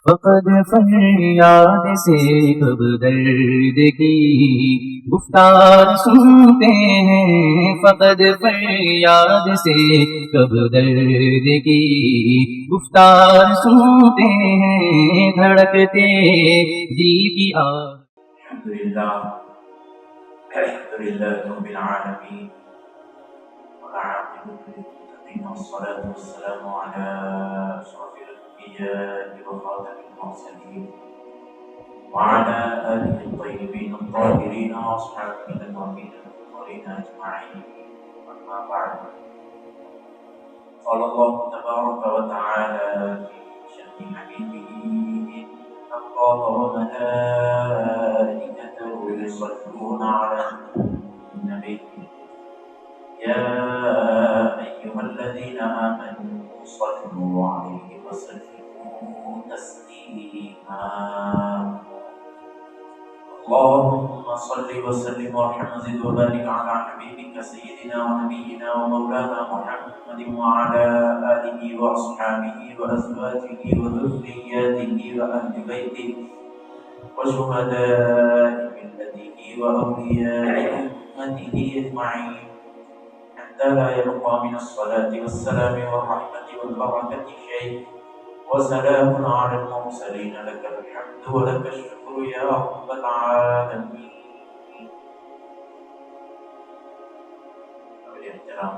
فقد فریاد سے کب درد کی گفتار سنتے ہیں، فقد فریاد سے کب درد کی گفتار سنتے ہیں، دھڑکتے دل کی الحمدللہ رب العالمین والعاقبۃ للمتقین والصلاة والسلام علی اشرف الانبیاء وخاتم المرسلین وعلى آله الطيبين الطاهرين واصحابه الأكرمين المنصورين أجمعين. أما بعد، قال الله تبارك وتعالى في شأن حبيبه إن الله وملائكته يصلون على النبي يا أيها الذين آمنوا صلوا عليه وسلموا تسليما. اللهم صل وسلم وارحم وزد وبارك على حبيبك سيدنا ونبينا ومولانا محمد وعلى آله وأصحابه وأزواجه وذرياته وأهل بيته وشهداء ملته وأولياء أمته أجمعين حتى لا يبقى من الصلاة والسلام والرحمة والبركة شيء، وسلام على المرسلين. لك الحمد ولك الشكر يا رب العالمين. بالاحترام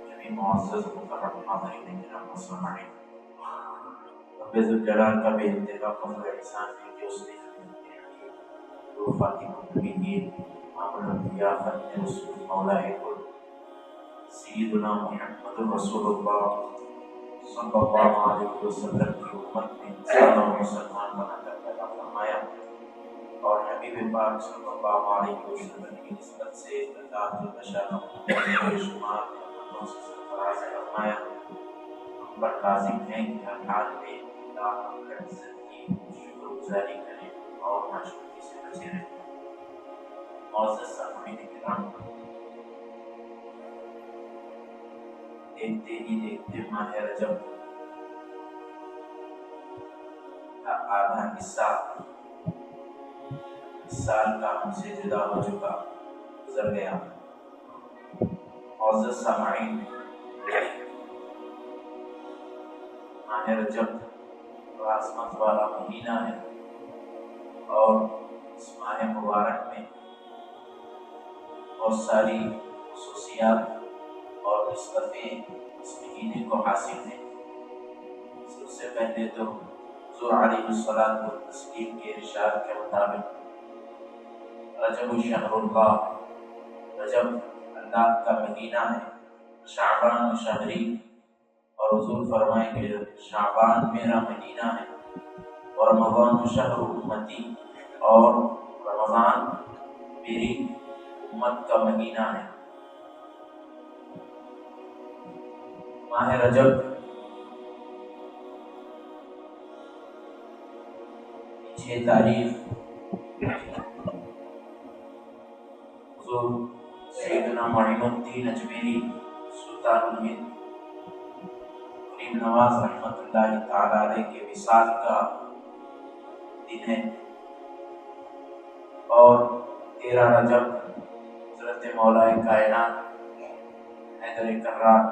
جميع معزز مکرم حاضرین کرام السلام علیکم. رب ذوالجلال کا بے انتہا فضل و احسان ہے کہ اس نے ہمیں فاطمہ النبیین امام الانبیاء ختم رسول مولا کل سیدنا محمد رسول اللہ صلی اللہ علیہ وسلم کی امت میں انسان اور مسلمان بنا کر پیدا فرمایا، اور حبیب پاک صلی اللہ علیہ وسلم کی نسبت سے اللہ کی بشارت بے شمار نعمتوں سے سرفراز فرمایا. ہم پر لازم ہے کہ ہر حال میں اللہ کی عزت کی شکر گزاری کریں اور ناشکری سے بچے رہیں. معزز سامعین کرام، دیکھتے ہی دیکھتے ماہ رجب کا آدھا حصہ اس سال کا ہم سے جدا ہو چکا گزر گیا. معزز سامعین، ماہ رجب عظمت والا مہینہ ہے، اور اس ماہ مبارک میں بہت ساری خصوصیات اور نسبتیں اس مہینے کو حاصل ہیں. سب سے پہلے تو حضور علیہ الصلوۃ والتسلیم کے ارشاد کے مطابق رجب شہر اللہ، رجب اللہ کا مہینہ ہے، شعبان شہری، اور حضور فرمائیں کہ شعبان میرا مہینہ ہے، اور رمضان شہر امتی، اور رمضان میری امت کا مہینہ ہے. ماہ رجب پیچھے تاریخ حضور سیدنا معین الدین اجمیری سلطان الہند غریب نواز رحمۃ اللہ تعالی علیہ کے وصال کا دن ہے، اور 13 رجب حضرت مولا کائنات حیدر کرار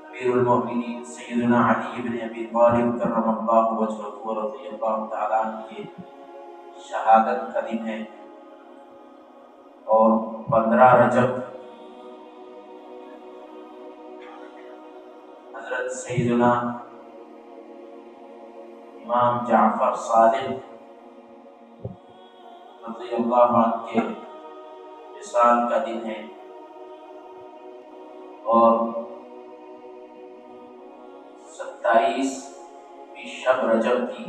امیر المؤمنین سیدنا علی بن ابی طالب کرم اللہ وجہہ رضی اللہ تعالیٰ عنہ کی شہادت کا دن ہے. اور 15 رجب حضرت سیدنا امام جعفر صادق رضی اللہ عنہ کے وصال کا دن ہے. اور 27 شب رجب کی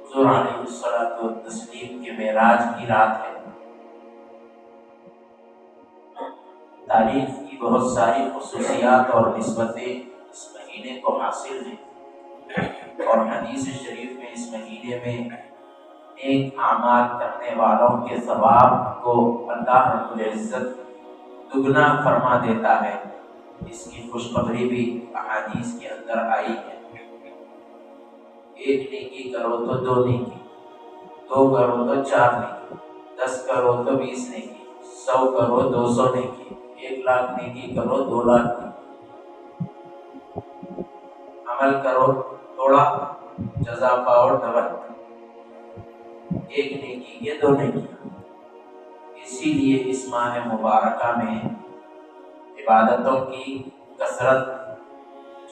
حضور علیہ الصلوۃ والتسلیم کے معراج کی رات ہے. تاریخ کی بہت ساری خصوصیات اور نسبتیں اس مہینے کو حاصل ہیں، اور حدیث شریف میں اس مہینے میں نیک اعمال کرنے والوں کے ثواب کو اللہ رب العزت دگنا فرما دیتا ہے. اس کی خوشخبری بھی احادیث کے اندر آئی ہے۔ ایک نیکی کرو تو دو نیکی، دو کرو تو چار نیکی، 10 کرو تو 20 نیکی، 100 کرو 200 نیکی، 1 لاکھ نیکی کرو 2 لاکھ نیکی۔ عمل کرو تھوڑا، جزا پاؤ ڈبل، ایک نیکی کے 2 نیکی۔ اسی لیے اس ماہ مبارکہ میں عبادتوں کی کثرت،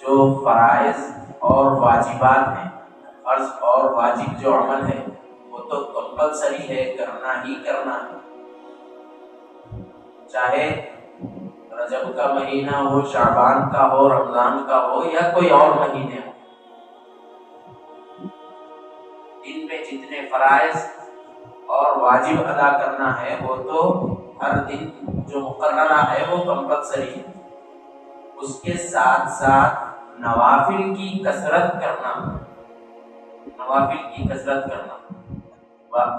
جو فرائض اور واجبات ہیں، فرض اور واجب جو عمل ہے وہ تو کمپلسری ہے، کرنا ہی کرنا ہے، چاہے رجب کا مہینہ ہو، شعبان کا ہو، رمضان کا ہو یا کوئی اور مہینے ہو۔ دن میں جتنے فرائض اور واجب ادا کرنا ہے وہ تو ہر دن جو مقررہ ہے وہ کمپلسری ہے، اس کے ساتھ ساتھ نوافل کی کثرت کرنا، نوافل کی کثرت کرنا،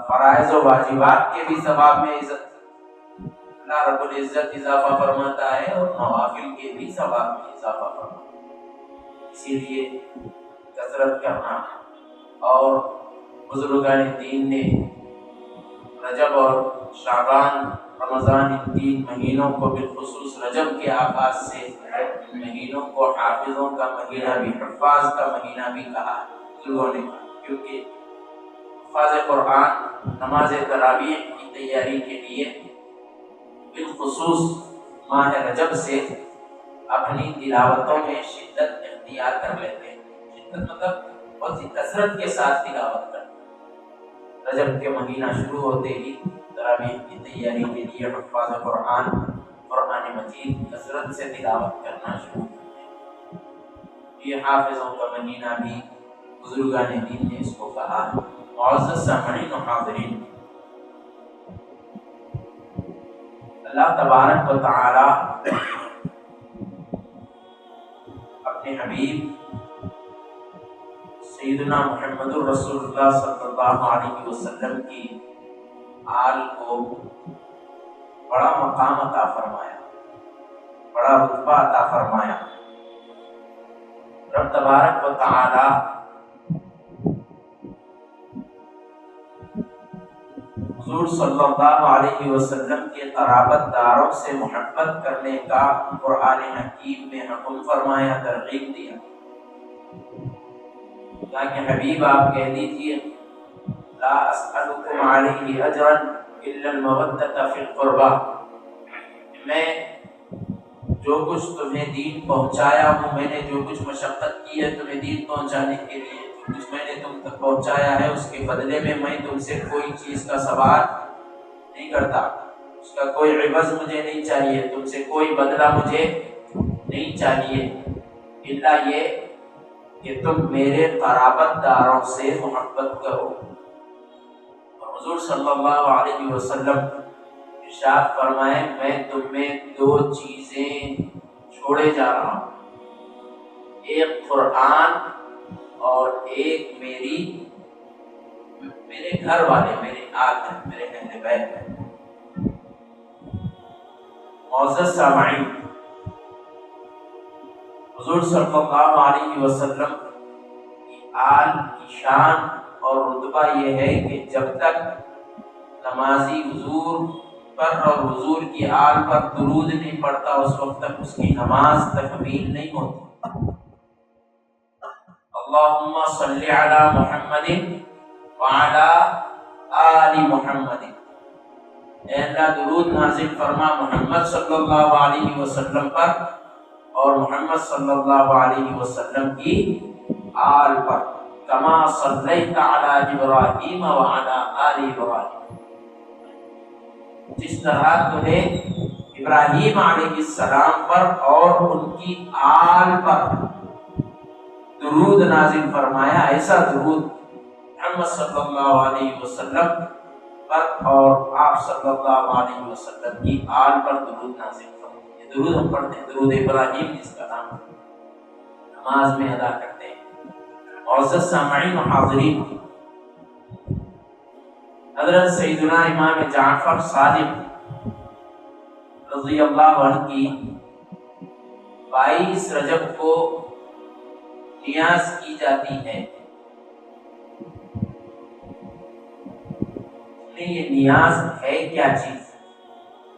فرائض و واجبات کے بھی ثواب میں اللہ رب العزت اضافہ فرماتا ہے اور نوافل کے بھی ثواب میں اضافہ فرماتا ہے، اسی لیے کثرت کرنا۔ اور بزرگان دین نے رجب اور شعبان، رمضان، ان 3 مہینوں کو، بالخصوص رجب کے آغاز سے ان مہینوں کو حافظوں کا مہینہ بھی، حفاظ کا مہینہ بھی کہا بزرگوں نے، کیونکہ حفاظ قرآن نماز تراویح کی تیاری کے لیے بالخصوص ماہ رجب سے اپنی تلاوتوں میں شدت اختیار کر لیتے ہیں۔ شدت مطلب بہت ہی کثرت کے ساتھ تلاوت کرتے ہیں۔ رجب کے مہینہ شروع ہوتے ہی تراویح کی تیاری کے لیے حفاظ قرآن قرآن مجید کثرت سے تلاوت کرنا شروع کرتے ہیں۔ یہ حافظوں کا مہینہ بھی بزرگان دین نے اس کو کہا۔ معزز سامعین و حاضرین، اللہ تبارک و تعالی اپنے حبیب سیدنا محمد الرسول اللہ صلی اللہ علیہ وسلم کی آل کو بڑا مقام عطا فرمایا، بڑا رتبہ عطا فرمایا۔ رب تبارک و تعالی حضور صلی اللہ علیہ وسلم کے قرابت داروں سے محبت کرنے کا قرآن حکیم میں حکم فرمایا، ترغیب دیا، تاکہ حبیب آپ کہہ دیجئے لا اسألکم علیہ اجرا الا المودۃ فی القربى، میں جو کچھ تمہیں دین پہنچایا ہوں، میں نے جو کچھ مشقت کی ہے تمہیں دین پہنچانے کے لیے، جو کچھ میں نے تم تک پہنچایا ہے اس کے بدلے میں تم سے کوئی چیز کا سوال نہیں کرتا، اس کا کوئی عوض مجھے نہیں چاہیے، تم سے کوئی بدلہ مجھے نہیں چاہیے، الا یہ کہ تم میرے قرابت داروں سے محبت کرو۔ اور حضور صلی اللہ علیہ وسلم ارشاد فرمائے، میں تم میں 2 چیزیں چھوڑے جا رہا ہوں، ایک قرآن اور ایک میرے گھر والے، میرے آل ہیں، میرے اہل بیت ہیں۔ معزز سامعین، حضور صلی اللہ علیہ وسلم کی آل کی شان اور رتبہ یہ ہے کہ جب تک نمازی حضور پر اور حضور کی آل پر درود نہیں پڑتا اس وقت تک اس کی نماز تکمیل نہیں ہوتی۔ اللہم صلی علی محمد وعلی آل محمد، اے اللہ درود نازل فرما محمد صلی اللہ علیہ وسلم پر اور محمد صلی اللہ علیہ وسلم کی آل پر، کما صلیت علی ابراہیم وعلی آل ابراہیم، جس طرح تمہیں ابراہیم علیہ السلام پر اور ان کی آل پر درود نازل فرمایا، ایسا درود محمد صلی اللہ علیہ وسلم پر اور آپ صلی اللہ علیہ وسلم کی آل پر درود نازل فرمایا۔ یہ درود ہم پڑھتے ہیں، درود ابراہیم جس کا نام نماز میں ادا کرتے ہیں۔ معزز سامعین و حاضرین، حضرت سیدنا امام جعفر صادق رضی اللہ عنہ کی 22 رجب کو نیاز کی جاتی ہے. یہ نیاز ہے کیا چیز؟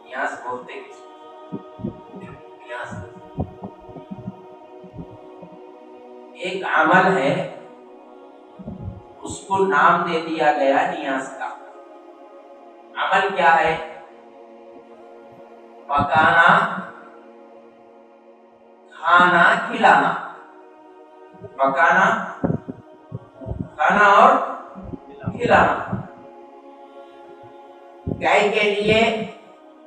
نیاز بولتے کس کو؟ نیاز ایک عمل ہے، اس کو نام دے دیا گیا نیاز کا. عمل کیا ہے؟ پکانا، کھانا، کھلانا. پکانا، کھانا اور کھلانا. گائے کے لیے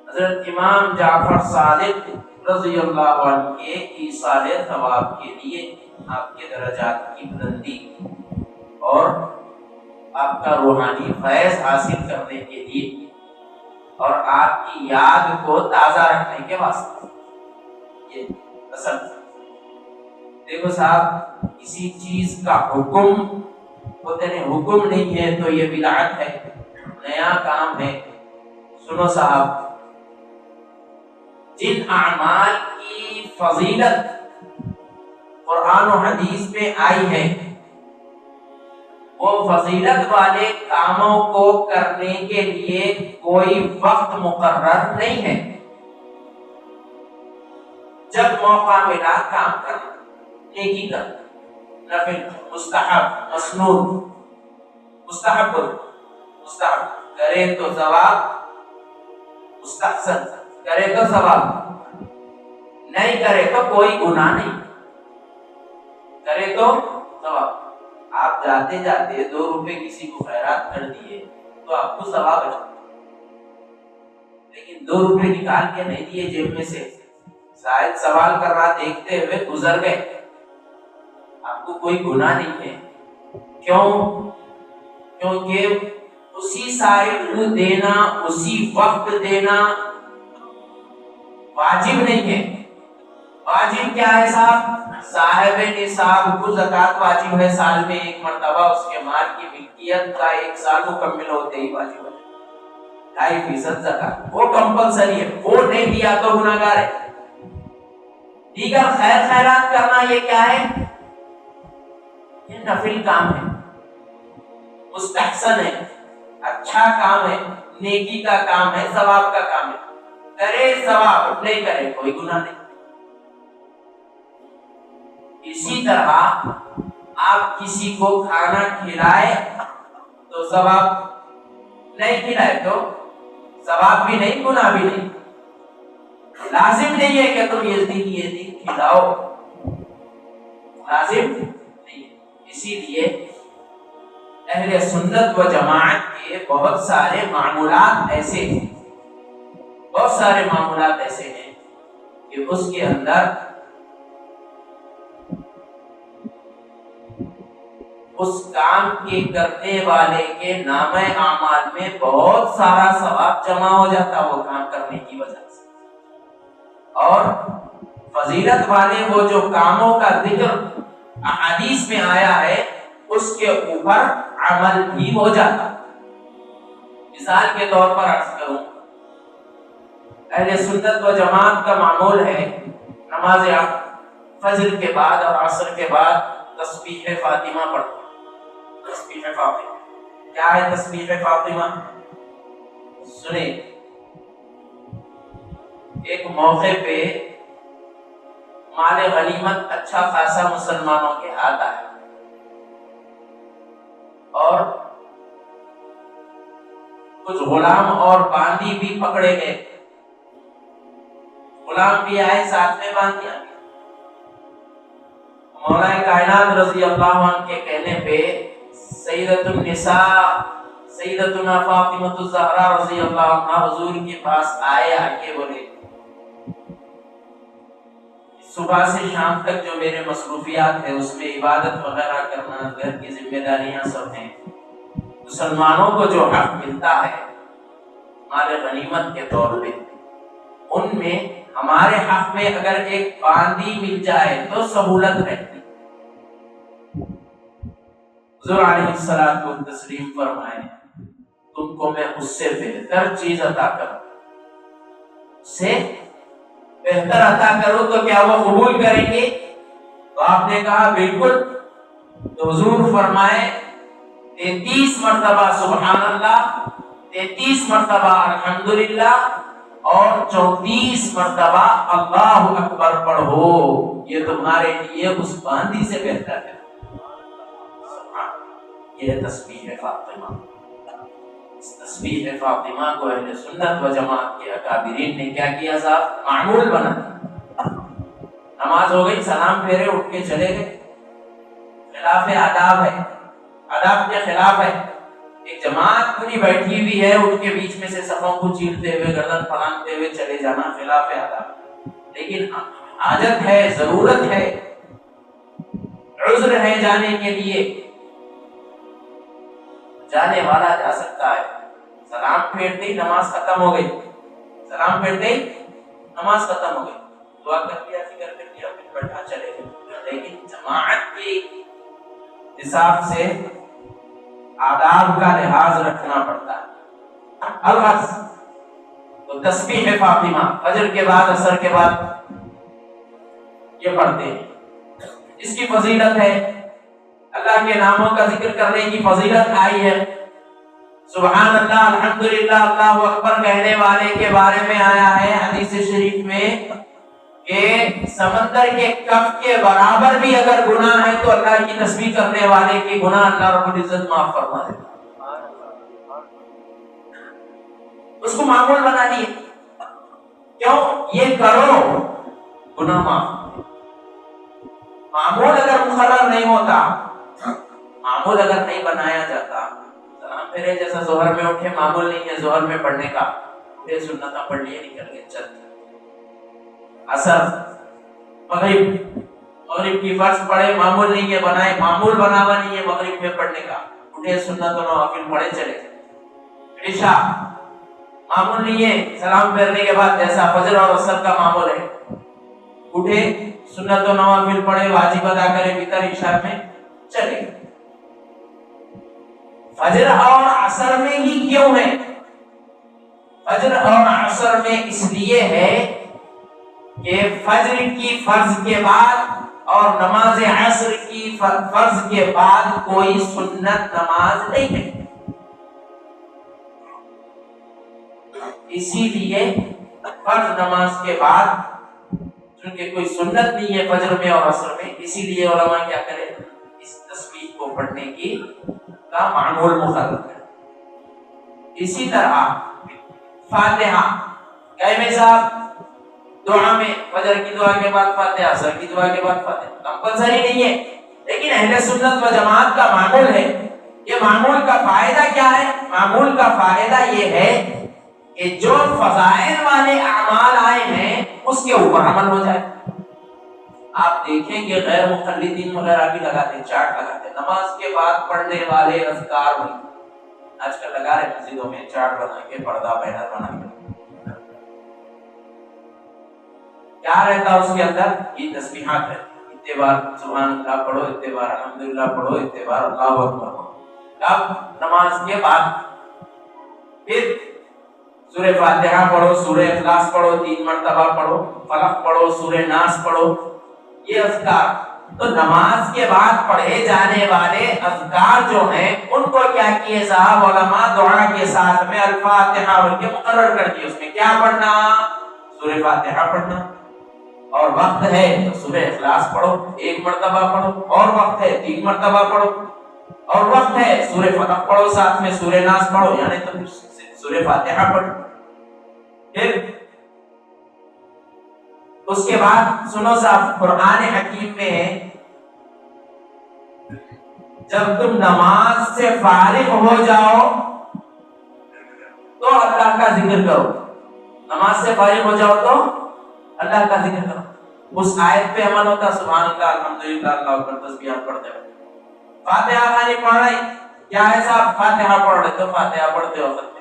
حضرت امام جعفر صادق رضی اللہ عنہ کے ایصال ثواب کے لیے آپ کے درجات کی بلندی اور آپ کا روحانی فیض حاصل کرنے کے لیے اور آپ کی یاد کو تازہ رکھنے کے واسطے یہ اصل. دیکھو صاحب، کسی چیز کا حکم ہوتے نہیں، حکم نہیں ہے تو یہ بدعت ہے، نیا کام ہے. سنو صاحب، جن اعمال کی فضیلت قرآن و حدیث میں آئی ہے، وہ فضیلت والے کاموں کو کرنے کے لیے کوئی وقت مقرر نہیں ہے. جب موقع ملا کام کرنا، نیکی کرنا، نفل، مستحب، مسنون. مستحب کرے تو ثواب، مستحسن کرے تو ثواب، نہیں کرے تو کوئی گناہ نہیں، کرے تو ثواب. آپ جاتے جاتے 2 روپے کسی کو خیرات کر دیے تو آپ کو ثواب ہے، لیکن 2 روپے نکال کے نہیں دیے جیب میں سے، شاید سوال کر رہا دیکھتے ہوئے گزر گئے، آپ کو کوئی گناہ نہیں ہے. کیوں؟ کیونکہ اسی صاحب کو دینا، اسی وقت دینا واجب نہیں ہے. واجب کیا ہے صاحب؟ صاحب نصاب کو زکوٰۃ واجب ہے، سال میں 1 مرتبہ اس کے مال کی ملکیت کا 1 سال مکمل ہوتے ہی واجب ہے 2.5% زکوٰۃ، وہ کمپلسری ہے. وہ نہیں دیا تو گناہگار ہے. دیگر خیر خیرات کرنا یہ کیا ہے؟ یہ نفل کام ہے، مستحسن ہے، اچھا کام ہے، نیکی کا کام ہے، ثواب کا کام ہے. کرے ثواب، نہیں کرے کوئی گناہ نہیں. اسی طرح آپ کسی کو کھانا کھلائے تو ثواب، نہیں کھلائے تو ثواب بھی نہیں، گناہ بھی نہیں. لازم نہیں ہے کہ تم یہ دن کھلاؤ، لازم نہیں. اسی لیے اہل سنت و جماعت کے بہت سارے معمولات ایسے ہیں کہ اس کے اندر اس کام کے کرنے والے کے نام اعمال میں بہت سارا ثواب جمع ہو جاتا وہ کام کرنے کی وجہ سے. اور فضیلت والے وہ جو کاموں کا ذکر احادیث میں آیا ہے اس کے اوپر عمل بھی ہو جاتا. مثال کے طور پر عرض کروں، اہل سنت و جماعت کا معمول ہے نماز فجر کے بعد اور عصر کے بعد تسبیح فاطمہ پڑھنا. تسبیح فاطمہ کیا ہے؟ تسبیح فاطمہ سنیں، ایک موقع پہ مال غنیمت اچھا خاصا مسلمانوں کے ہاتھ آیا اور کچھ غلام اور باندی بھی پکڑے گئے. غلام بھی آئے، ساتھ میں باندی آئے. مولا کائنات رضی اللہ عنہ کے کہنے پہ سیدۃ النساء سیدتنا فاطمہ الزہرا رضی اللہ عنہ حضور کے پاس آئے. آگے بولے صبح سے شام تک جو میرے مصروفیات ہیں اس میں عبادت وغیرہ کرنا، گھر کی ذمہ داریاں سب ہیں، مسلمانوں کو جو حق ملتا ہے مال غنیمت کے طور پہ، ان میں ہمارے حق میں اگر ایک باندی مل جائے تو سہولت رہتی. حضور علیہ الصلوۃ والتسلیم فرمائے تم کو میں اس سے بہتر چیز عطا کروں، اس سے بہتر عطا کروں تو کیا وہ قبول کریں گے؟ تو آپ نے کہا بالکل. تو حضور فرمائے 33 مرتبہ سبحان اللہ، 33 مرتبہ الحمدللہ اور 34 مرتبہ اللہ اکبر پڑھو، یہ تمہارے لیے اس باندی سے بہتر ہے. یہ ہے تسبیح فاطمہ. اس تسبیح فاطمہ کو اہل سنت و جماعت کے اکابرین نے کیا کیا صاحب؟ معمول بنا دیا. نماز ہو گئی، سلام پھیرے، اٹھ کے چلے گئے. خلاف آداب ہے، آداب کے خلاف ہے. ایک جماعت پوری بیٹھی ہوئی ہے، اٹھ کے بیچ میں سے صفوں کو چیرتے ہوئے، گردن پھلانتے ہوئے چلے جانا خلاف آداب. لیکن حاجت ہے، ضرورت ہے، عذر ہے جانے کے لیے، جانے والا جا سکتا ہے. سلام پھیرتے ہی نماز ختم ہو گئی، سلام پھیرتے ہی نماز ختم ہو گئی، دعا کر لیا، فکر کر لیا، پھر بیٹھا چلے گئے. لیکن جماعت کی حساب سے آداب کا لحاظ رکھنا پڑتا ہے. الغرض تو تسبیح فاطمہ فجر کے بعد، عصر کے بعد یہ پڑھتے ہیں. اس کی فضیلت ہے، اللہ کے ناموں کا ذکر کرنے کی فضیلت آئی ہے. سبحان اللہ، الحمدللہ، اللہ اکبر کہنے والے کے بارے میں آیا ہے حدیث شریف میں کہ سمندر کے کف کے برابر بھی اگر گناہ ہے تو اللہ کی تسبیح کرنے والے کی گناہ اللہ رب العزت معاف فرما دیتا. اس کو معمول بنا دیے. کیوں؟ یہ کرو گناہ معاف. معمول اگر مقرر نہیں ہوتا، معمول اگر نہیں بنایا جاتا، سلام پھیرے جیسا ظہر میں اٹھے، معمول نہیں ہے ظہر میں پڑھنے کا، یہ سنتاں پڑھ لیے نکل گئے چل. عصر، مغرب کی فرض پڑھے، معمول نہیں ہے بنائے، معمول بنا ہوا نہیں ہے مغرب میں پڑھنے کا، اٹھے سنت و نوافل پڑھے چلے. عشاء معمول نہیں ہے سلام پھیرنے کے بعد جیسا فجر اور عصر کا معمول ہے، اٹھے سنت و نوافل پڑھے، واجب ادا کرے، وتر عشاء میں چلے. فجر اور عصر میں ہی کیوں ہے؟ فجر اور عصر میں اس لیے ہے کہ فجر کی فرض کے بعد اور نماز عصر کی فرض کے بعد کوئی سنت نماز نہیں ہے. اسی لیے فرض نماز کے بعد چونکہ کوئی سنت نہیں ہے فجر میں اور عصر میں، اسی لیے علماء کیا کرے؟ اس تسبیح کو پڑھنے کی کا معمول مقرر ہے. اسی طرح فاتحہ، کہے صاحب دعا میں فجر کی دعا کے بعد فاتحہ، عصر کی دعا کے بعد فاتحہ کمپلسری نہیں ہے، لیکن اہل سنت و جماعت کا معمول ہے. یہ معمول کا فائدہ کیا ہے؟ معمول کا فائدہ یہ ہے کہ جو فضائل والے اعمال آئے ہیں اس کے اوپر عمل ہو جائے. آپ دیکھیں کہ غیر مقلدین وغیرہ بھی لگاتے، چارٹ لگاتے، نماز کے بعد پڑھنے والے اذکار میں آج کل لگا رہے مسجدوں میں چارٹ بنا کے، پردہ بینر بنا کے. کیا رہتا اس کے اندر؟ یہ تسبیحات ہے. اتنے بار سبحان اللہ پڑھو، اتنے بار الحمدللہ پڑھو، اتنے بار اللہ اکبر پڑھو. اب نماز کے بعد پھر سورہ فاتحہ پڑھو، سورہ اخلاص پڑھو، 3 مرتبہ پڑھو، فلق پڑھو، سورہ ناس پڑھو. یہ اذکار تو نماز کے بعد پڑھے جانے والے اذکار جو ہیں ان کو کیا کیے صاحب علماء؟ دعا کے ساتھ میں الفاتحہ بول کے مقرر کر دیے. اس میں کیا پڑھنا؟ سورہ فاتحہ پڑھنا. اور وقت ہے تو سورہ اخلاص پڑھو 1 مرتبہ پڑھو، اور وقت ہے 3 مرتبہ پڑھو، اور وقت ہے سورہ فلق پڑھو، ساتھ میں سورہ ناس پڑھو، یعنی تو سورہ فاتحہ پڑھو. پھر اس کے بعد سنو صاحب، قرآن حکیم میں جب تم نماز سے فارغ ہو جاؤ تو اللہ کا ذکر کرو. نماز سے فارغ ہو جاؤ تو اللہ کا ذکر کرو. اس آیت پہ عمل ہوتا، سبحان اللہ، الحمدللہ، اللہ اکبر، تسبیحات پڑھتے ہو. فاتحہ خانی پڑھ رہے کیا ہے صاحب؟ فاتحہ پڑھ رہے تو فاتحہ پڑھتے ہو سکتے.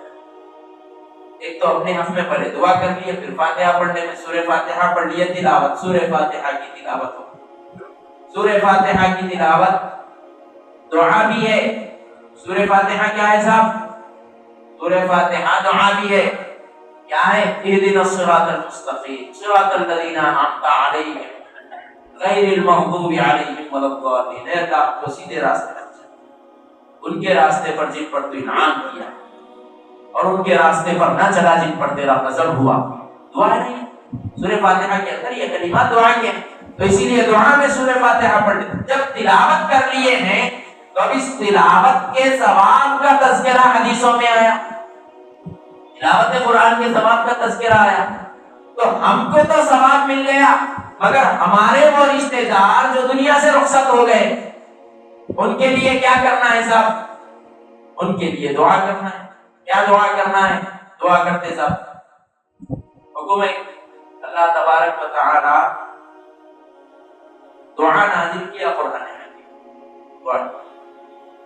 ایک تو اپنے حق میں پڑھے، دعا کر لیے، پھر فاتحہ پڑھنے میں سورہ فاتحہ پڑھ لیے، تلاوت سورہ فاتحہ کی تلاوت ہو. سورہ فاتحہ کی تلاوت دعا بھی ہے. سورہ فاتحہ کیا ہے صاحب؟ سورہ فاتحہ دعا بھی ہے. کیا ہے؟ اہدنا الصراط المستقیم صراط الذین انعمت علیہم غیر المغضوب علیہم ولا الضالین، اے اللہ کو سیدھے راستے پر چلا، ان کے راستے پر جن پر تو انعام کیا اور ان کے راستے پر نہ چلا جن پر تیرا غضب ہوا۔ دعا نہیں ہے سورہ فاتحہ کے اندر یہ کلمات دعا کے ہیں، تو اسی لیے دعا میں سورہ فاتحہ پڑھ لیتے۔ جب تلاوت کر لیے ہیں تو اب اس تلاوت کے ثواب کا تذکرہ حدیثوں میں آیا، تلاوت قرآن کے ثواب کا تذکرہ آیا، تو ہم کو تو ثواب مل گیا، مگر ہمارے وہ رشتے دار جو دنیا سے رخصت ہو گئے ان کے لیے کیا کرنا ہے صاحب؟ ان کے لیے دعا کرنا ہے۔ کیا دعا کرنا ہے؟ دعا کرتے صاحب حکم ہے اللہ تبارک و تعالی دعا نازل کیا قرآن حکیم،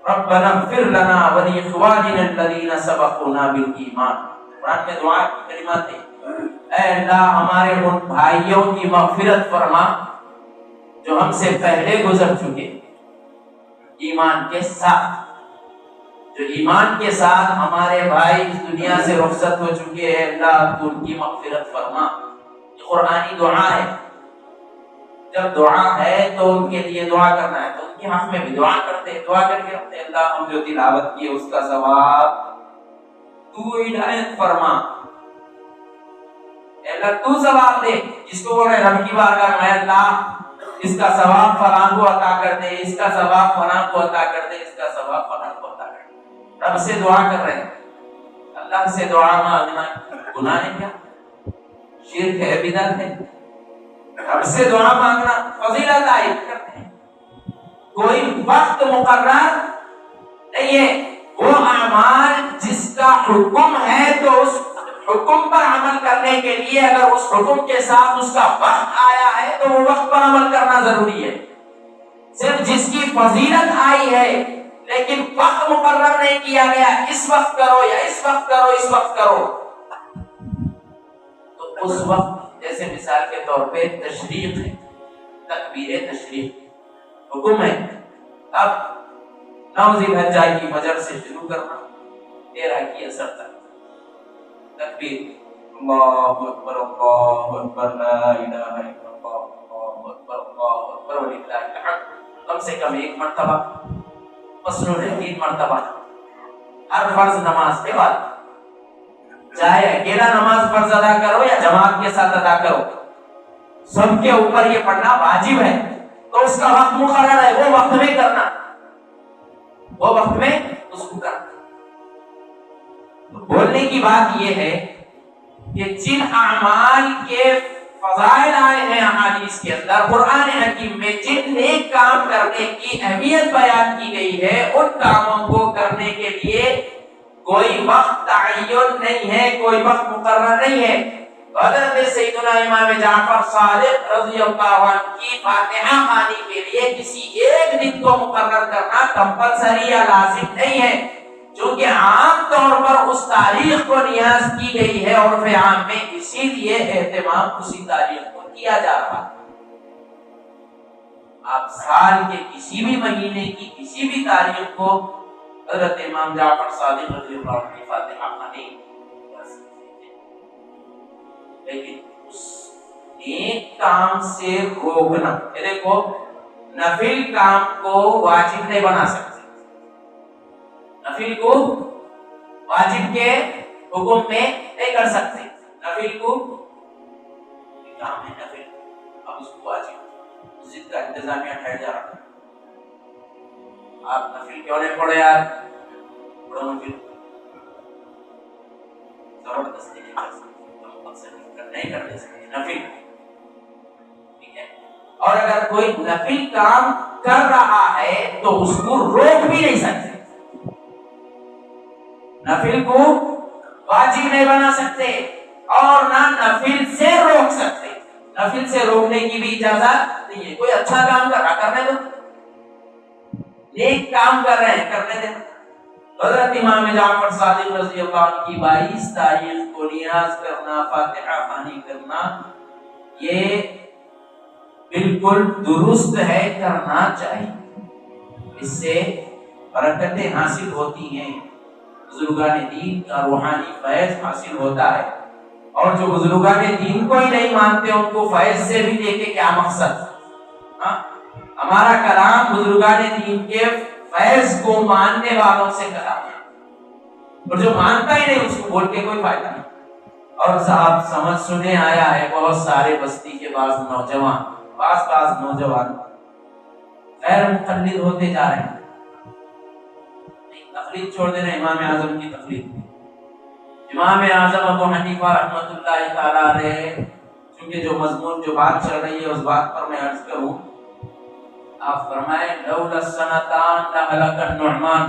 ربنا اغفر لنا ولاخواننا الذين سبقونا بالایمان۔ قرآن میں دعا کی کلمات ہیں، اے اللہ ہمارے ان بھائیوں کی مغفرت فرما جو ہم سے پہلے گزر چکے، ایمان کے ساتھ، جو ایمان کے ساتھ ہمارے بھائی اس دنیا سے رخصت ہو چکے ہیں، اللہ تو ان کی مغفرت فرما۔ یہ قرآنی دعا ہے، جب دعا ہے تو ان کے لیے دعا کرنا ہے، تو ان کے حق میں بھی دعا کرتے، دعا کر کے رکھتے، اللہ ہم جو تلاوت کیے اس کا ثواب تو عنایت فرما، اللہ تو ثواب دے۔ جس کو بول رہے رب کی بارگاہ میں اللہ اس کا ثواب فلاں کو عطا کر دے، اس کا ثواب فلاں کو عطا کر دے، اس کا ثواب فلاں کو عطا کر دے۔ رب سے دعا کر رہے ہیں، اللہ سے دعا مانگنا گناہ ہے کیا؟ شرک ہے، بدعت ہے؟ رب سے دعا مانگنا فضیلت عائد کرتے ہیں، کوئی وقت مقرر نہیں ہے، وہ اعمال جس کا حکم ہے تو اس حکم پر عمل کرنے کے لیے اگر اس حکم کے ساتھ اس کا وقت آیا ہے تو وہ وقت پر عمل کرنا ضروری ہے۔ صرف جس کی فضیلت آئی ہے لیکن وقت مقرر نہیں کیا گیا، اس وقت کرو یا اس وقت کرو، اس وقت کرو، تو اس وقت جیسے مثال کے طور پہ تشریق ہے، تکبیر تشریق حکم ہے، اب 9 ذی الحجہ کی فجر سے شروع کرنا 13 کی اثر تک تکبیر، اللہ اکبر لا الہ الا اللہ، اللہ اکبر وللہ الحمد، کم سے کم 1 مرتبہ، مسنون ہے 3 مرتبہ ہر فرض نماز کے بعد، چاہے اکیلا نماز فرض ادا کرو یا جماعت کے ساتھ ادا کرو، سب کے اوپر یہ پڑھنا واجب ہے، تو اس کا وقت مقرر ہے، وہ وقت میں کرنا، وہ وقت میں اس کو کرنا۔ بولنے کی بات یہ ہے کہ جن اعمال کے فضائل آئے ہیں احادیث کے اندر، قرآن حکیم میں جن نیک کام کرنے کی اہمیت بیان کی گئی ہے، ان کاموں کو کرنے کے لیے کوئی وقت تعین نہیں ہے، کوئی وقت مقرر نہیں ہے۔ حضرت سیدنا امام جعفر صادق رضی اللہ عنہ کی فاتحہ خوانی کے لیے کسی ایک دن کو مقرر کرنا کمپلسری یا لازم نہیں ہے، چونکہ عام طور پر اس تاریخ کو نیاز کی گئی ہے، عرف عام میں اسی لیے اہتمام اسی تاریخ کو کیا جا رہا ہے۔ آپ سال کے کسی بھی مہینے کی کسی بھی تاریخ کو حضرت امام جعفر صادق رضی اللہ عنہ کی فاتحہ خوانی کر سکتے ہیں، لیکن اس نیک کام سے روکنا، دیکھو نفل کام کو واجب نہیں بنا سکتے، نفل کو واجب کے حکم میں نہیں کر سکتے، نفل کو کام ہے، نفل اب اس کو واجب مسجد کا انتظامیہ ٹھہر جا رہا ہے، آپ نفل کیوں نہیں پڑھے یار، پڑھو نفل، زبردستی نہیں کر سکتے، نہیں کر دے سکتے نفل، ٹھیک ہے۔ اور اگر کوئی نفل کام کر رہا ہے تو اس کو روک بھی نہیں سکتے، نفل کو واجب نہیں بنا سکتے اور نہ نفل سے روک سکتے، نفل سے روکنے کی بھی اجازت نہیں ہے۔ کوئی اچھا کام کر رہا کرنے دو، نیک کام کر رہے ہیں کرنے دیں۔ حضرت امام جعفر صادق رضی اللہ عنہ کی 22 تاریخ کو نیاز کرنا، فاتحہ خوانی کرنا، یہ بالکل درست ہے، کرنا چاہیے، اس سے برکتیں حاصل ہوتی ہیں، بزرگان دین کا روحانی فیض حاصل ہوتا ہے، اور جو بزرگان دین کو ہی نہیں مانتے ان کو فیض سے بھی لے کے کیا مقصد؟ ہمارا کلام بزرگان دین کے فیض کو ماننے والوں سے کلام ہے، اور جو مانتا ہی نہیں اس کو بول کے کوئی فائدہ نہیں۔ اور صاحب سمجھ سنے آیا ہے بہت سارے بستی کے بعض نوجوان غیر مقلد ہوتے جا رہے ہیں، تقلید چھوڑ دینا امام اعظم کی تقلید۔ امام اعظم ابو حنیفہ رحمۃ اللہ تعالی علیہ، چونکہ جو مضمون جو بات چل رہی ہے اس بات پر میں عرض کروں، آپ فرمائیں لولا السنتان لہلک النعمان،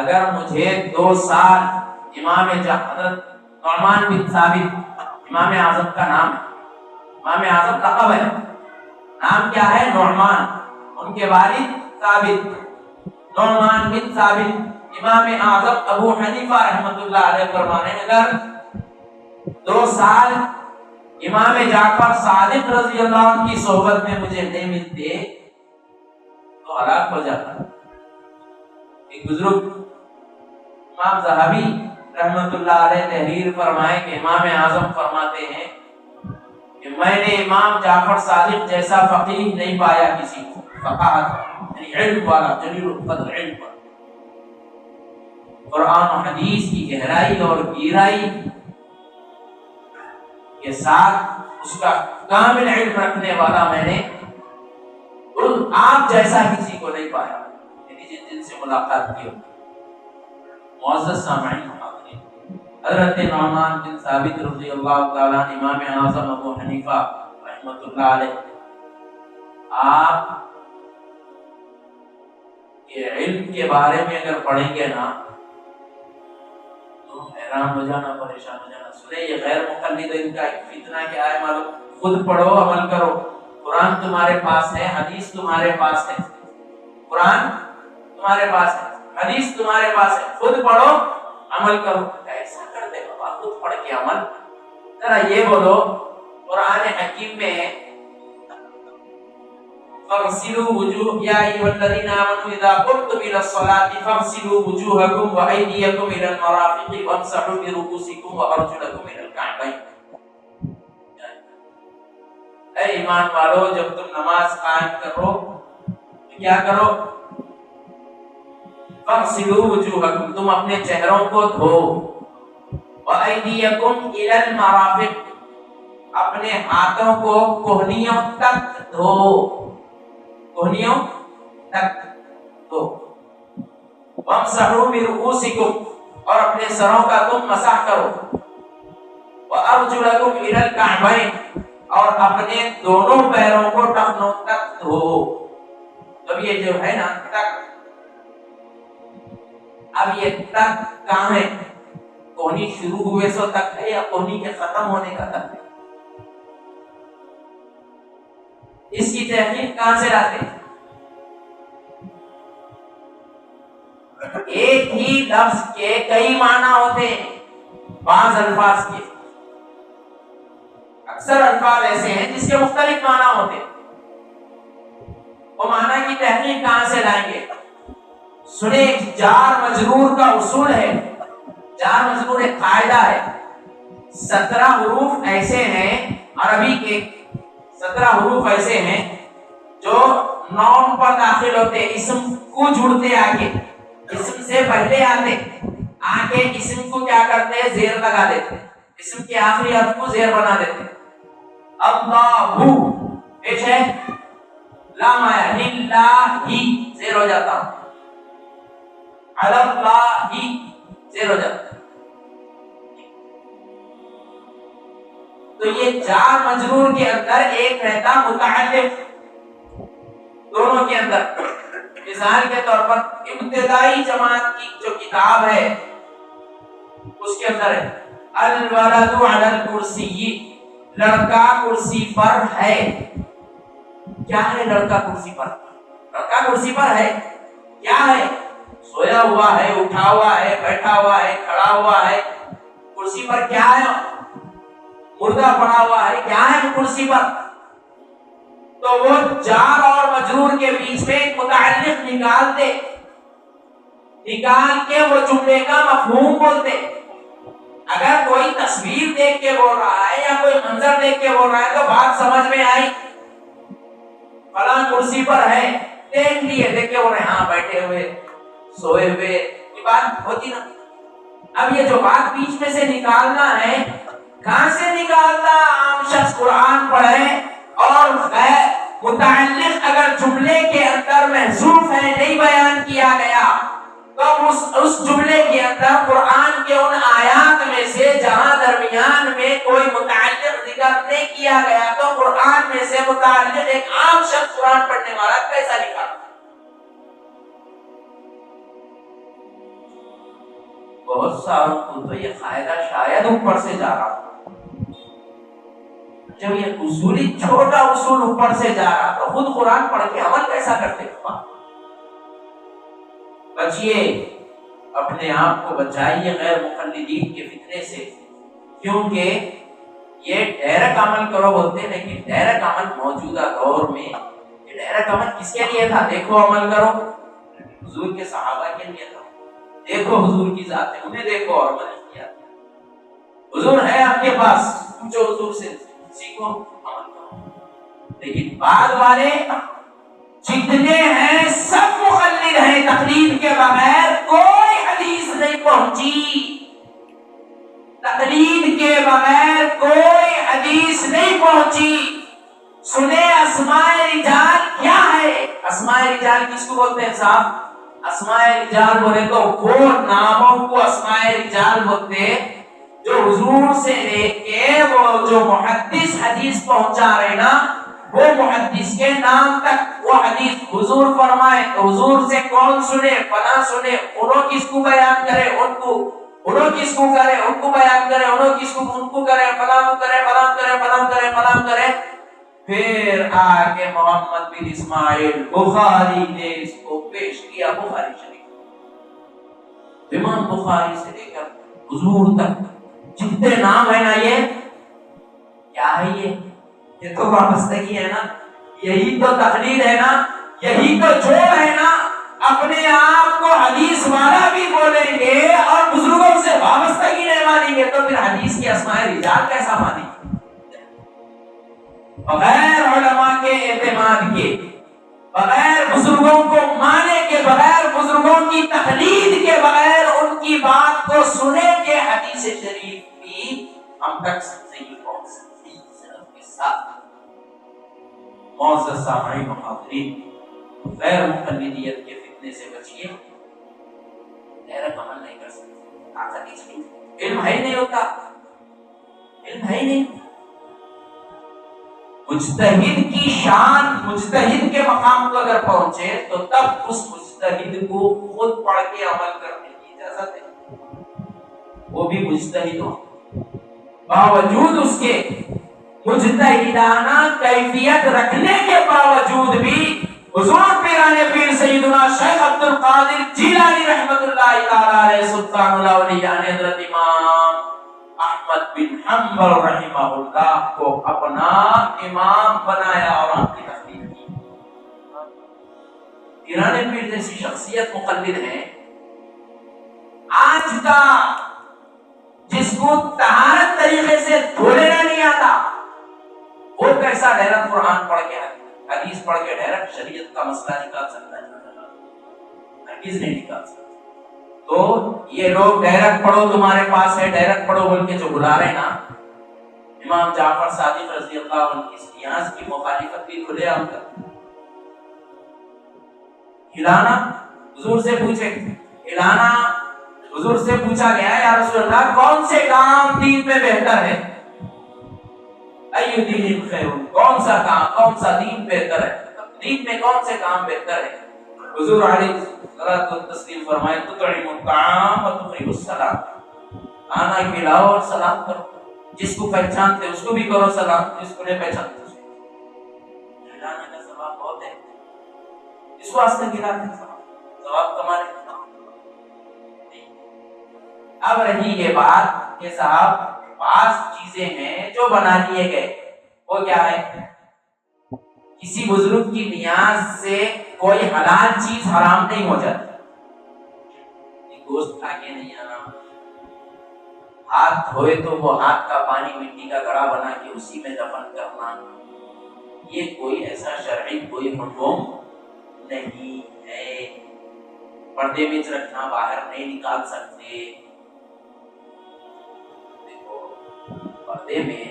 اگر مجھے 2 سال امام حضرت نعمان بن ثابت، امام اعظم کا نام ہے، امام اعظم لقب ہے، نام کیا ہے؟ نعمان، ان کے والد ثابت، نعمان بن ثابت۔ امام اعظم ابو حنیفہ رحمۃ اللہ علیہ فرمانے اگر 2 سال امام جعفر صادق رضی اللہ عنہ کی صحبت میں مجھے نہیں ملتے تو ہلاک ہو جاتا۔ ایک بزرگ امام ذہبی رحمۃ اللہ علیہ تحریر فرمائے کہ امام اعظم فرماتے ہیں کہ میں نے امام جعفر صادق جیسا فقیہ نہیں پایا کسی کو، فقاہت یعنی علم والا، جلیل القدر علم والا، قرآن و حدیث کی گہرائی اور گہرائی کے ساتھ اس کا کامل علم رکھنے والا میں نے آپ جیسا کسی کو نہیں پایا، یعنی جن سے ملاقات کی۔ معزز سامعین، حضرت نعمان بن ثابت رضی اللہ تعالیٰ امام اعظم ابو حنیفہ رحمۃ اللہ علیہ، آپ کے علم کے بارے میں اگر پڑھیں گے نا تو حیران ہو جانا، پریشان ہو جانا۔ سنے یہ غیر مقلد ان کا فتنہ کیا ہے معلوم؟ خود پڑھو، عمل کرو، قرآن تمہارے پاس ہے، حدیث تمہارے پاس ہے، قرآن تمہارے پاس ہے، حدیث تمہارے پاس ہے، خود پڑھو عمل کرو۔ ایسا کرتے بابا، خود پڑھ کے عمل؟ ذرا یہ بولو، قرآن حکیم میں فَاغْسِلُوا وُجُوهَكُمْ يَا أَيُّهَا الَّذِينَ آمَنُوا إِذَا قُمْتُمْ إِلَى الصَّلَاةِ فَاغْسِلُوا وُجُوهَكُمْ وَأَيْدِيَكُمْ إِلَى الْمَرَافِقِ وَامْسَحُوا بِرُؤُوسِكُمْ وَأَرْجُلَكُمْ إِلَى الْكَعْبَيْنِ۔ اے ایمان والو، جب تم نماز قائم کرو تو کیا کرو؟ فَاغْسِلُوا وُجُوهَكُمْ، تم اپنے چہروں کو دھو، وَأَيْدِيَكُمْ إِلَى الْمَرَافِقِ، اپنے ہاتھوں کو کوہنیوں تک دھو، کوہنیوں تک دھو، وَامْسَحُوا بِرُؤُوسِكُمْ، اور اپنے سروں کا تم مسح کرو، وَأَرْجُلَكُمْ إِلَى الْكَعْبَيْنِ، اور اپنے دونوں پیروں کو ٹخنوں تک دھو۔ اب یہ جو ہے نا تک، اب یہ تک کہاں ہے؟ کوہنی شروع ہوئے سو تک ہے یا کوہنی کے ختم ہونے کا تک ہے؟ اس کی تحقیق کہاں سے لاتے ہیں؟ ایک ہی لفظ کے کئی معنی ہوتے ہیں، بعض الفاظ کے، اکثر الفاظ ایسے ہیں جس کے مختلف معنی ہوتے ہیں۔ وہ معنی کی تحقیق کہاں سے لائیں گے؟ سنے، جار مجرور کا اصول ہے، جار مجرور ایک قاعدہ ہے۔ 17 حروف ایسے ہیں عربی کے، 17 حروف ایسے ہیں جو نون پر داخل ہوتے، اسم کو جڑتے، آگے اسم سے پہلے آتے، آگے اسم کو کیا کرتے ہیں؟ زیر لگا دیتے، اسم کے آخری حرف کو زیر بنا دیتے۔ اللہ پیش ہے، لام آیا، للہ زیر ہو جاتا، اللہ زیر ہو جاتا۔ تو یہ جار مجرور کے اندر ایک رہتا متعلق، دونوں کے اندر۔ مثال کے طور پر ابتدائی جماعت کی جو کتاب ہے اس کے اندر ہے الولد علی الکرسی، لڑکا کرسی پر ہے۔ کیا ہے لڑکا کرسی پر؟ لڑکا کرسی پر ہے، کیا ہے؟ سویا ہوا ہے، اٹھا ہوا ہے، بیٹھا ہوا ہے، کھڑا ہوا ہے، کرسی پر کیا ہے؟ مردہ پڑا ہوا ہے، کیا ہے کرسی پر؟ تو وہ جار اور مجرور کے بیچ میں ایک متعلق نکال دے، نکال کے وہ جملے کا مفہوم بولتے۔ اگر کوئی تصویر دیکھ کے بول رہا ہے یا کوئی منظر دیکھ کے بول رہا ہے تو بات سمجھ میں آئی، فلاں کرسی پر ہے، دیکھ لیے، دیکھ کے بول رہے ہیں ہاں بیٹھے ہوئے سوئے ہوئے، یہ بات ہوتی نا۔ اب یہ جو بات بیچ میں سے نکالنا ہے، کہاں سے نکالنا؟ عام شخص قرآن پڑھے اور غیر متعلق اگر جملے کے اندر محذوف ہے، نہیں بیان کیا گیا، تو اس جملے کے اندر قرآن کے ان آیات میں سے جہاں درمیان میں کوئی متعلق ذکر نہیں کیا گیا، تو قرآن میں سے متعلق ایک عام شخص قرآن پڑھنے والا کیسا نکالا؟ بہت ساروں کو تو یہ قاعدہ شاید اوپر سے جا رہا، جب یہ اصولی چھوٹا اصول اوپر سے جا رہا تو خود قرآن پڑھ کے عمل کیسا کرتے ہیں؟ بچیے، اپنے آپ کو بچائیے غیر مقلدین کے فتنے سے، کیونکہ یہ ڈائریکٹ عمل کرو بولتے ہیں، لیکن ڈائریکٹ عمل موجودہ دور میں یہ ڈائریکٹ عمل کس کے لیے تھا؟ دیکھو عمل کرو، حضور کے صحابہ کے لیے تھا، دیکھو حضور کی ذات ہے، انہیں دیکھو اور عمل کیا، حضور ہے آپ کے پاس، پوچھو حضور سے، سیکھو، عمل کرو۔ لیکن بعد والے جتنے ہیں سب مقلد ہیں، تقلید کے بغیر کوئی حدیث نہیں پہنچی، تقلید کے بغیر کوئی حدیث نہیں پہنچی۔ سنے اسماء رجال کیا ہے؟ اسماء رجال کس کو بولتے ہیں صاحب؟ اسماء رجال بولے تو وہ ناموں کو اسماء رجال بولتے جو حضور سے لے کے وہ جو محدث حدیث پہنچا رہے نا، وہ محدث کے نام تک وہ حدیث حضور فرمائے تو حضور سے کون سنے؟ فلاں سنے، انہوں کس کو بیان کرے؟ ان کو، انہوں کس کو کرے؟ ان کو بیان کرے، انہوں کس کو؟ ان کو کرے، فلاں کو کرے، فلاں کرے، فلاں کرے، فلاں کرے، پھر آگے محمد بن اسماعیل بخاری نے اس کو پیش کیا، بخاری شریف، امام بخاری سے لے کر حضور تک جتنے نام ہے نا، یہ کیا ہے؟ یہ تو وابستگی ہے نا، یہی تو تقلید ہے نا، یہی تو جو ہے نا، اپنے آپ کو حدیث والا بھی بولیں گے اور بزرگوں سے وابستگی نہیں مانیں گے تو پھر حدیث کی اسماء رجال کیسا مانیں گے؟ بغیر علماء کے اعتماد کے، بغیر بزرگوں کو مانے کے، بغیر بزرگوں کی تقلید کے، بغیر ان کی بات کو سنے کے حدیث شریف بھی ہم تک نہیں پہنچ سکتی۔ صرف کے ساتھ معزز سامعین و حاضرین، غیر مقلدیت کے فتنے سے بچیے، ڈائریکٹ عمل نہیں کر سکتے، علم ہے نہیں ہوتا، علم ہے نہیں۔ مجتہد کی شان، مجتہد کے مقام کو اگر پہنچے تو تب اس مجتہد کو خود پڑھ کے عمل کرنے کی اجازت ہے، وہ بھی مجتہد ہو، باوجود اس کے مجتہدانہ کیفیت رکھنے کے باوجود بھی حضور پیرانے پیر سیدنا شیخ عبد القادر جیلانی رحمت اللہ تعالی علیہ سلطان الاولیاء نے حضرت امام احمد بن حنبل رحمہ اللہ کو اپنا امام بنایا اور آپ کی تقلید کی۔ پیرانے پیر جیسی شخصیت مقلد ہے، آج کا جس کو طہارت طریقے سے دھو لینا نہیں آتا، وہ کیسا ڈائریکٹ قرآن پڑھ کے حدیث پڑھ کے ڈائریکٹ شریعت کا مسئلہ نکال سکتا ہے؟ ہرگز نہیں نکال سکتا۔ تو یہ لوگ ڈائریکٹ پڑھو تمہارے پاس ہے، ڈائریکٹ پڑھو بول کے جو بلا رہے نا، امام جعفر صادق رضی اللہ عنہ کی سیاست کی مخالفت بھی کھلے عام کر ہلانا، حضور سے پوچھے، ہلانا حضور سے پوچھا گیا یا رسول اللہ کون سے کام دین میں بہتر ہے؟ ایو دین خیر، کون سا کام، کون سا دین بہتر ہے، دین میں کون سے کام بہتر ہے؟ حضور علیہ الصلوۃ والتسلیم فرمائے تطعم الطعام وتقیم السلام، کھانا کھلاؤ اور سلام کرو، جس کو پہچانتے اس کو بھی کرو سلام، جس کو نہیں پہچانتے اس کو کھلانے کا ثواب بہت ہے، اس واسطے کھلاتے ثواب کمانے۔ اب رہی یہ بات کہ صاحب بعض چیزیں ہیں جو بنا لیے گئے، وہ کیا ہے؟ کسی بزرگ کی نیاز سے کوئی حلال چیز حرام نہیں ہو جاتی، گوشت کھا کے نہیں آنا، ہاتھ دھوئے تو وہ ہاتھ کا پانی مٹی کا گڑھا بنا کے اسی میں دفن کرنا، یہ کوئی ایسا شرعی کوئی حکم نہیں ہے۔ پردے میں رکھنا، باہر نہیں نکال سکتے۔ دیکھو پردے میں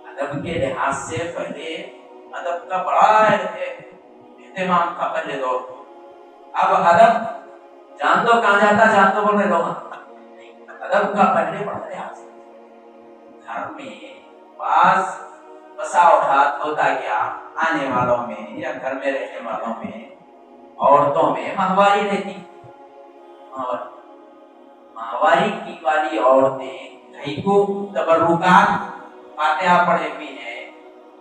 ادب کے لحاظ سے پہلے ادب کا بڑا اہتمام تھا پہلے دور۔ اب ادب جان دو کہاں جاتا، جان دو بول رہے لوگ، ادب کا پہلے بڑا لحاظ۔ گھر میں بعض بسا اوقات ہوتا کیا، آنے والوں میں یا گھر میں رہنے والوں میں عورتوں میں ماہواری رہتی، اور ماہواری کی والی عورتیں گھئی کو تبرکات فاتحہ پڑھے ہوئی ہیں،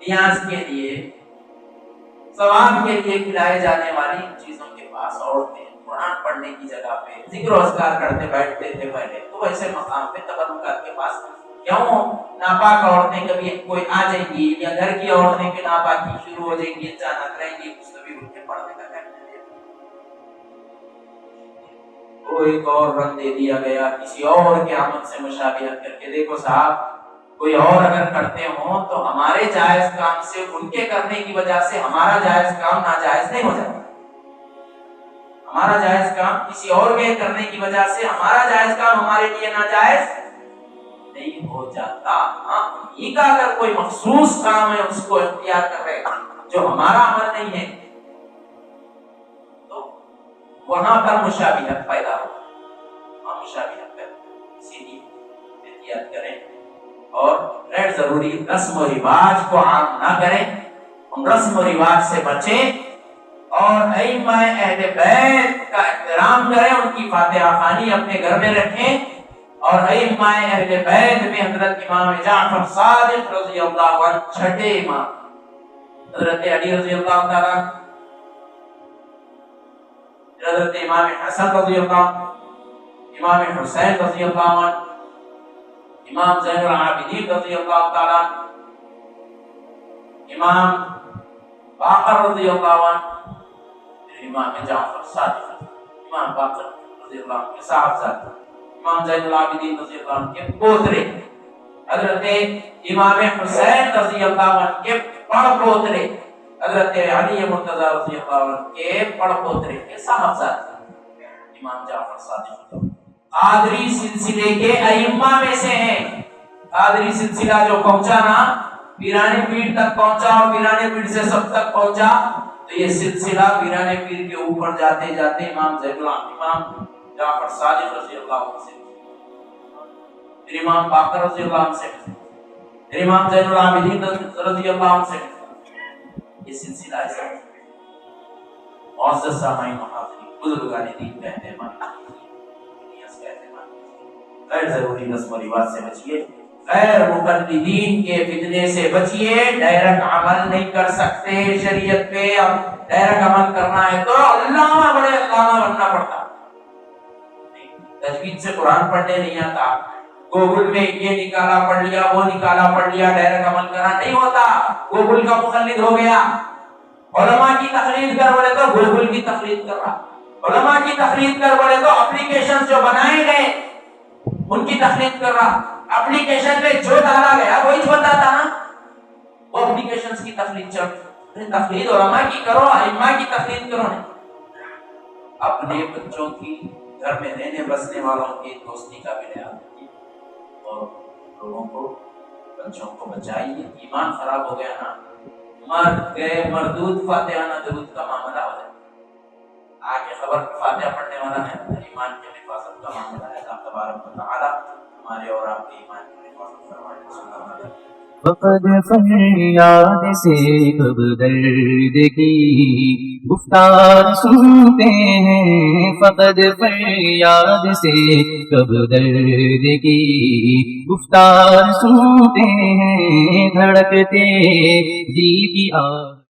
نیاز کے لیے ثواب کے لیے کھلائے جانے والی چیزوں کے پاس عورتیں قرآن پڑھنے کی جگہ پہ ذکر و اذکار کرتے بیٹھتے تھے پہلے، تو ایسے مقام پہ تبرکات کے پاس کیوں ناپاک عورتیں کبھی کوئی آ جائیں گی، یا گھر کی عورتیں بھی ناپاکی شروع ہو جائیں گی، اچانک رہیں گی، کچھ کبھی ان کے پڑھنے کا وہ ایک اور رنگ دے دیا گیا کسی اور کے عمل سے مشابہت کر کے۔ دیکھو صاحب، کوئی اور اگر کرتے ہوں تو ہمارے جائز کام سے ان کے کرنے کی وجہ سے ہمارا جائز کام ناجائز نہیں ہو جاتا۔ ہمارا جائز کام کسی اور کے کرنے کی وجہ سے ہمارا جائز کام ہمارے لیے ناجائز نہیں ہو جاتا۔ ہاں، انہی کا اگر کوئی مخصوص کام ہے اس کو اختیار کر رہے جو ہمارا عمل نہیں ہے، تو وہاں پر مشابہت پیدا ہو، وہاں مشابہت پیدا ہو۔ اسی لیے احتیاط کریں اور غیر ضروری رسم و رواج کو عام نہ کریں، ان رسم و رواج سے بچیں، اور ائمہ اہل بیت کا احترام کریں، ان کی فاتحہ خوانی اپنے گھر میں رکھیں، اور ائمہ اہل بیت میں حضرت امام جعفر صادق رضی اللہ عنہ چھٹے امام، حضرت علی رضی اللہ تعالیٰ، حضرت امام حسن رضی اللہ عنہ، امام حسین رضی اللہ عنہ، امام زین العابدین رضی اللہ تعالیٰ، امام باقر رضی اللہ عنہ، امام جعفر صادق، امام باقر رضی اللہ عنہ کے صاحبزادے، امام زین العابدین رضی اللہ عنہ کے پوترے، حضرت امام حسین رضی اللہ عنہ کے پڑ پوترے، حضرت علی مرتضی رضی اللہ عنہ کے پڑ پوترے کے صاحبزادے امام جعفر صادق قادری سلسلے کے ائمہ میں سے ہیں۔ قادری سلسلہ جو پہنچا نا پیرانے پیر تک پہنچا، اور پیرانے پیر سے سب تک پہنچا، تو یہ سلسلہ پیرانے پیر کے اوپر جاتے جاتے امام زین العابدین، امام جعفر صادق رضی اللہ عنہ سے، پھر امام باقر رضی اللہ عنہ سے، پھر امام زین العابدین رضی اللہ عنہ سے، یہ سلسلہ ایسا ہے۔ معزز سامعین و حاضرین، بزرگان دین کا اہتمام، غیر ضروری رسم و رواج سے بچیے، غیر مقلدین کے فتنے سے بچیے۔ ڈائریکٹ عمل نہیں کر سکتے شریعت پہ، اب ڈائریکٹ عمل کرنا ہے تو علامہ بڑے علامہ بننا پڑتا، تجوید سے قرآن پڑھنے نہیں آتا، گوگل میں یہ نکالا پڑھ لیا، وہ نکالا پڑھ لیا، ڈائریکٹ عمل کرنا نہیں ہوتا، گوگل کا مقلد ہو گیا۔ علماء کی تقلید کر بولے تو گوگل کی تقلید کر رہا، علماء کی تقلید کر بولے تو اپلیکیشن جو بنائے گئے ان کی تقلید کر رہا، اپلیکیشن میں جو ڈالا گیا وہی بتاتا نا، وہ اپلیکیشن کی تقلید چل، تقلید علماء کی کرو، ائمہ کی تقلید کرو نہیں۔ اپنے بچوں کی، گھر میں رہنے بسنے والوں کی دوستی کا بھی لحاظ رکھیے، اور لوگوں کو، بچوں کو بچائیے۔ ایمان خراب ہو گیا نا، مر گئے مردود فاتحہ نہ درود کا معاملہ ہو جائے، آگے خبر فاتحہ پڑھنے والا ہے، ایمان کی حفاظت کا معاملہ ہے۔ اللہ تبارک و تعالی ہمارے اور آپ کے ایمان کی حفاظت فرمائے۔ فقد فریاد سے کب درد کی گفتار سنتے ہیں، فقد فریاد سے کب درد کی گفتار سنتے ہیں، دھڑکتے دل کی آواز